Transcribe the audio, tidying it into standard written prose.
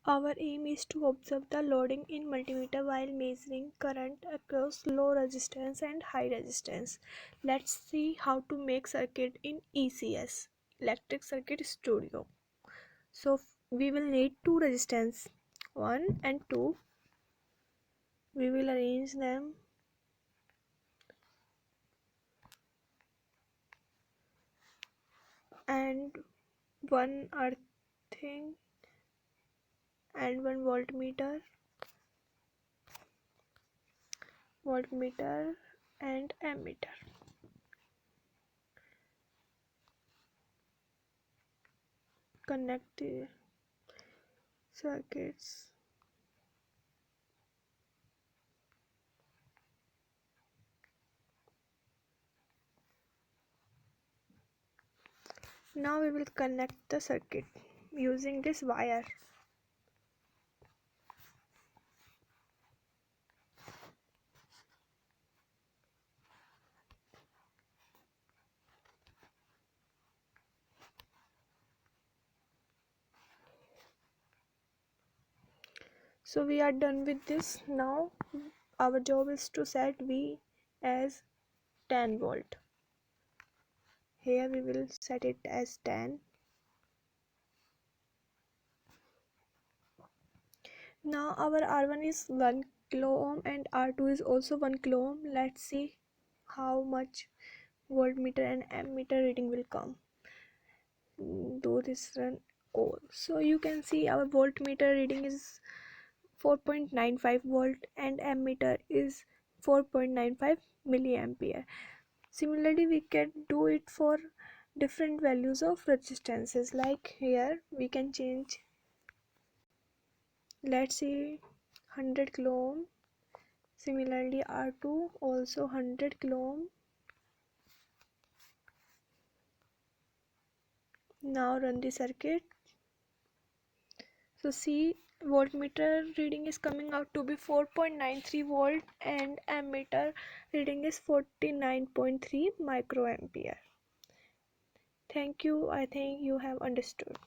Our aim is to observe the loading in multimeter while measuring current across low resistance and high resistance. Let's see how to make circuit in ECS, Electric Circuit Studio. So we will need two resistance, 1 and 2. We will arrange them and one earthing and one voltmeter and ammeter. Connect the circuits. Now we will connect the circuit using this wire. So we are done with this. Now our job is to set V as 10 volt. Here we will set it as 10. Now our R1 is 1 kilo ohm and R2 is also 1 kilo ohm. Let's see how much voltmeter and ammeter reading will come. Do this run all. So you can see our voltmeter reading is 4.95 volt and ammeter is 4.95 milliampere. Similarly, we can do it for different values of resistances. Like here we can change, let's see, 100 kilo ohm. Similarly, R2 also 100 kilo ohm. Now run the circuit. So see, voltmeter reading is coming out to be 4.93 volt and ammeter reading is 49.3 microampere. Thank you. I think you have understood.